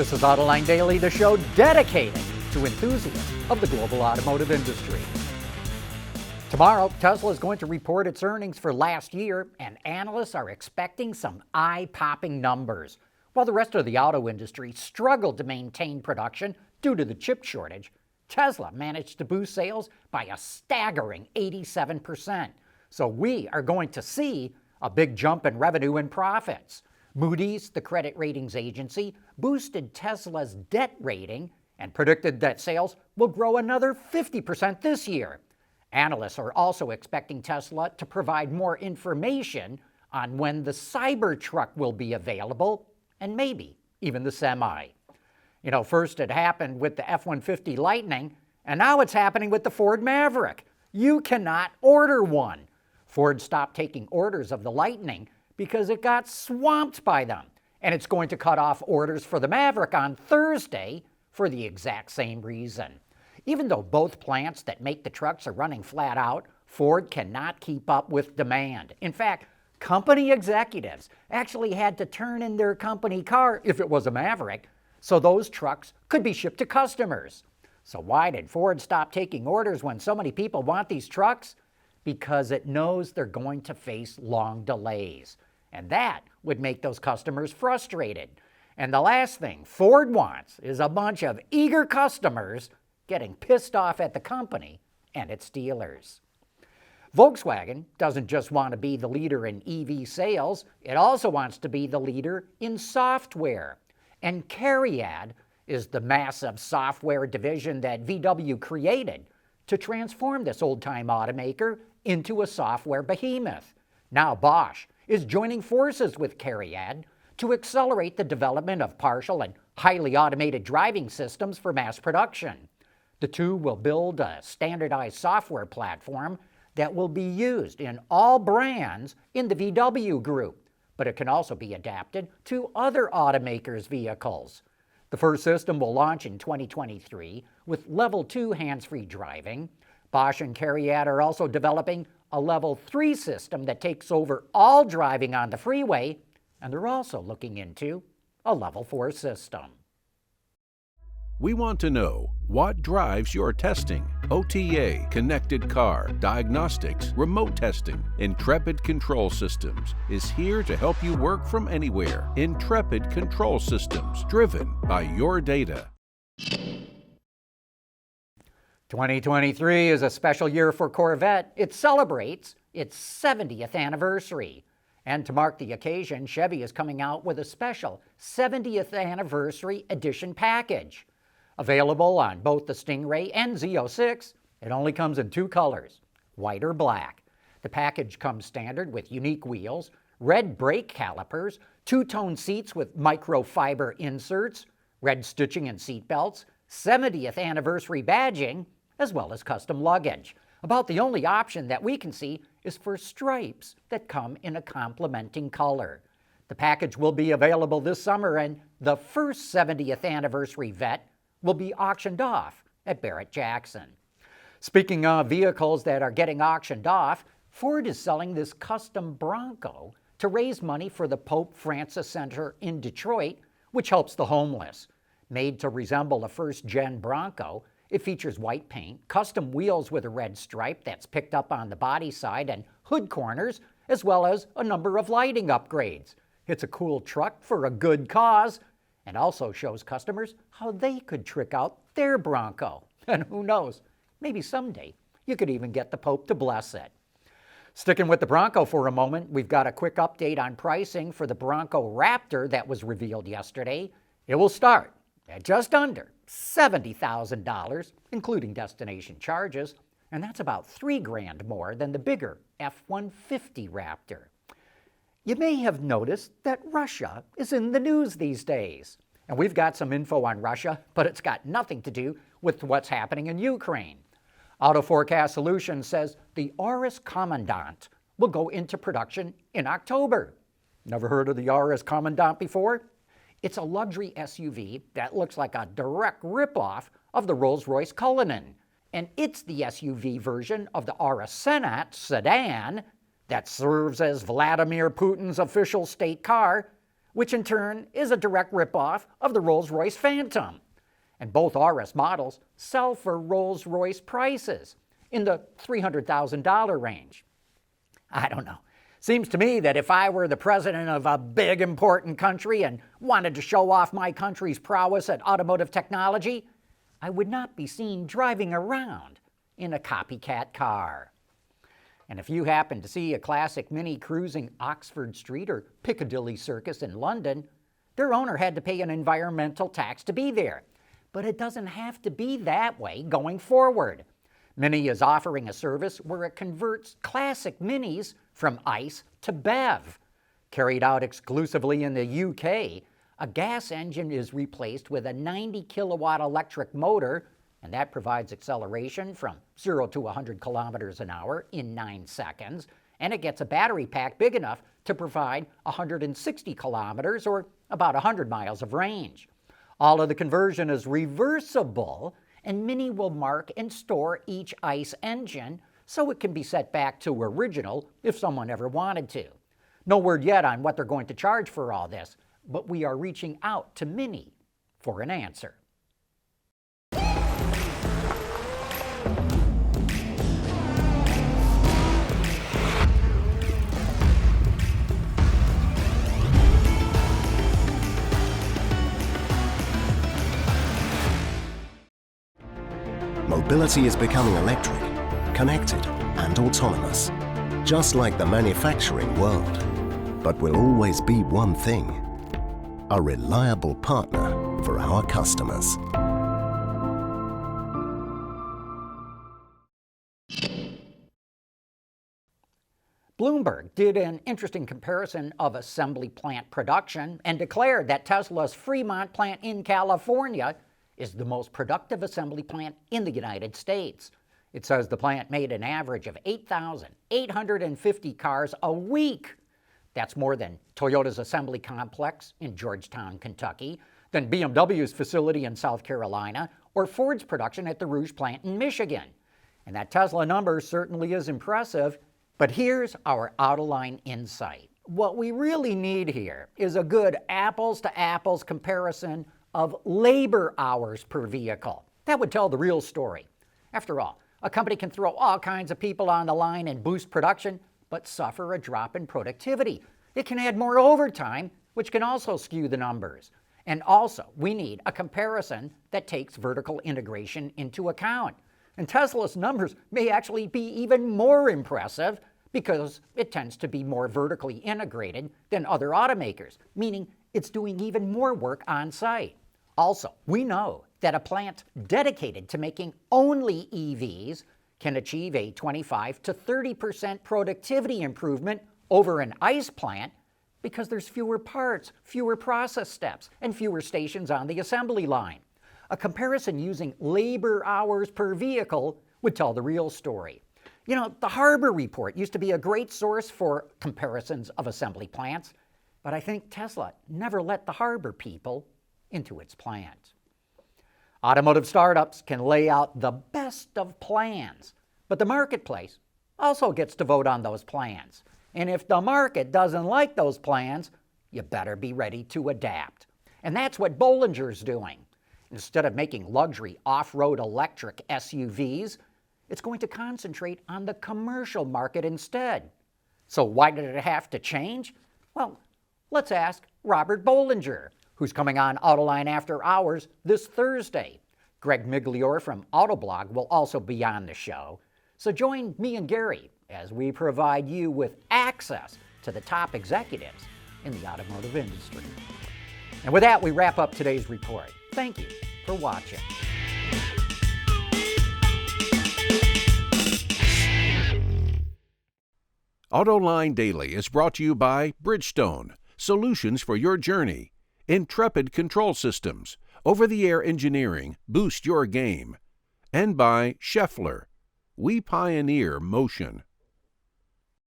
This is Autoline Daily, the show dedicated to enthusiasts of the global automotive industry. Tomorrow, Tesla is going to report its earnings for last year, and analysts are expecting some eye-popping numbers. While the rest of the auto industry struggled to maintain production due to the chip shortage, Tesla managed to boost sales by a staggering 87%. So we are going to see a big jump in revenue and profits. Moody's, the credit ratings agency, boosted Tesla's debt rating and predicted that sales will grow another 50% this year. Analysts are also expecting Tesla to provide more information on when the Cybertruck will be available, and maybe even the Semi. First it happened with the F-150 Lightning, and now it's happening with the Ford Maverick. You cannot order one. Ford stopped taking orders of the Lightning because it got swamped by them, and it's going to cut off orders for the Maverick on Thursday for the exact same reason. Even though both plants that make the trucks are running flat out, Ford cannot keep up with demand. In fact, company executives actually had to turn in their company car, if it was a Maverick, so those trucks could be shipped to customers. So why did Ford stop taking orders when so many people want these trucks? Because it knows they're going to face long delays. And that would make those customers frustrated. And the last thing Ford wants is a bunch of eager customers getting pissed off at the company and its dealers. Volkswagen doesn't just want to be the leader in EV sales, it also wants to be the leader in software. And Cariad is the massive software division that VW created to transform this old-time automaker into a software behemoth. Now Bosch is joining forces with Cariad to accelerate the development of partial and highly automated driving systems for mass production. The two will build a standardized software platform that will be used in all brands in the VW group, but it can also be adapted to other automakers' vehicles. The first system will launch in 2023 with Level 2 hands-free driving. Bosch and Cariad are also developing a Level 3 system that takes over all driving on the freeway, and they're also looking into a Level 4 system. We want to know what drives your testing. OTA, connected car, diagnostics, remote testing. Intrepid Control Systems is here to help you work from anywhere. Intrepid Control Systems, driven by your data. 2023 is a special year for Corvette. It celebrates its 70th anniversary. And to mark the occasion, Chevy is coming out with a special 70th anniversary edition package. Available on both the Stingray and Z06, it only comes in two colors, white or black. The package comes standard with unique wheels, red brake calipers, two-tone seats with microfiber inserts, red stitching and seat belts, 70th anniversary badging, as well as custom luggage. About the only option that we can see is for stripes that come in a complementing color. The package will be available this summer, and the first 70th anniversary Vette will be auctioned off at Barrett-Jackson. Speaking of vehicles that are getting auctioned off, Ford is selling this custom Bronco to raise money for the Pope Francis Center in Detroit, which helps the homeless. Made to resemble a first-gen Bronco, it features white paint, custom wheels with a red stripe that's picked up on the body side and hood corners, as well as a number of lighting upgrades. It's a cool truck for a good cause, and also shows customers how they could trick out their Bronco. And who knows, maybe someday you could even get the Pope to bless it. Sticking with the Bronco for a moment, we've got a quick update on pricing for the Bronco Raptor that was revealed yesterday. It will start at just under $70,000, including destination charges, and that's about $3,000 more than the bigger F-150 Raptor. You may have noticed that Russia is in the news these days. And we've got some info on Russia, but it's got nothing to do with what's happening in Ukraine. Auto Forecast Solutions says the Auris Commandant will go into production in October. Never heard of the Auris Commandant before? It's a luxury SUV that looks like a direct ripoff of the Rolls-Royce Cullinan. And it's the SUV version of the Auris Senat sedan that serves as Vladimir Putin's official state car, which in turn is a direct ripoff of the Rolls-Royce Phantom. And both RS models sell for Rolls-Royce prices in the $300,000 range. I don't know. Seems to me that if I were the president of a big important country and wanted to show off my country's prowess at automotive technology, I would not be seen driving around in a copycat car. And if you happen to see a classic Mini cruising Oxford Street or Piccadilly Circus in London, their owner had to pay an environmental tax to be there. But it doesn't have to be that way going forward. Mini is offering a service where it converts classic Minis from ICE to BEV. Carried out exclusively in the UK, a gas engine is replaced with a 90-kilowatt electric motor, and that provides acceleration from 0 to 100 kilometers an hour in 9 seconds, and it gets a battery pack big enough to provide 160 kilometers or about 100 miles of range. All of the conversion is reversible, and Mini will mark and store each ICE engine so it can be set back to original if someone ever wanted to. No word yet on what they're going to charge for all this, but we are reaching out to Mini for an answer. Mobility is becoming electric, connected, and autonomous, just like the manufacturing world. But will always be one thing: a reliable partner for our customers. Bloomberg did an interesting comparison of assembly plant production and declared that Tesla's Fremont plant in California is the most productive assembly plant in the United States. It says the plant made an average of 8,850 cars a week. That's more than Toyota's assembly complex in Georgetown, Kentucky, than BMW's facility in South Carolina, or Ford's production at the Rouge plant in Michigan. And that Tesla number certainly is impressive, but here's our Autoline insight. What we really need here is a good apples-to-apples comparison of labor hours per vehicle. That would tell the real story. After all, a company can throw all kinds of people on the line and boost production, but suffer a drop in productivity. It can add more overtime, which can also skew the numbers. And also, we need a comparison that takes vertical integration into account. And Tesla's numbers may actually be even more impressive because it tends to be more vertically integrated than other automakers, meaning it's doing even more work on site. Also, we know that a plant dedicated to making only EVs can achieve a 25 to 30% productivity improvement over an ICE plant because there's fewer parts, fewer process steps, and fewer stations on the assembly line. A comparison using labor hours per vehicle would tell the real story. You know, the Harbor Report used to be a great source for comparisons of assembly plants, but I think Tesla never let the Harbor people into its plant. Automotive startups can lay out the best of plans, but the marketplace also gets to vote on those plans. And if the market doesn't like those plans, you better be ready to adapt. And that's what Bollinger's doing. Instead of making luxury off-road electric SUVs, it's going to concentrate on the commercial market instead. So why did it have to change? Well, let's ask Robert Bollinger, who's coming on Autoline After Hours this Thursday. Greg Migliore from Autoblog will also be on the show. So join me and Gary as we provide you with access to the top executives in the automotive industry. And with that, we wrap up today's report. Thank you for watching. Autoline Daily is brought to you by Bridgestone, solutions for your journey. Intrepid Control Systems, over-the-air engineering, boost your game. And by Scheffler, we pioneer motion.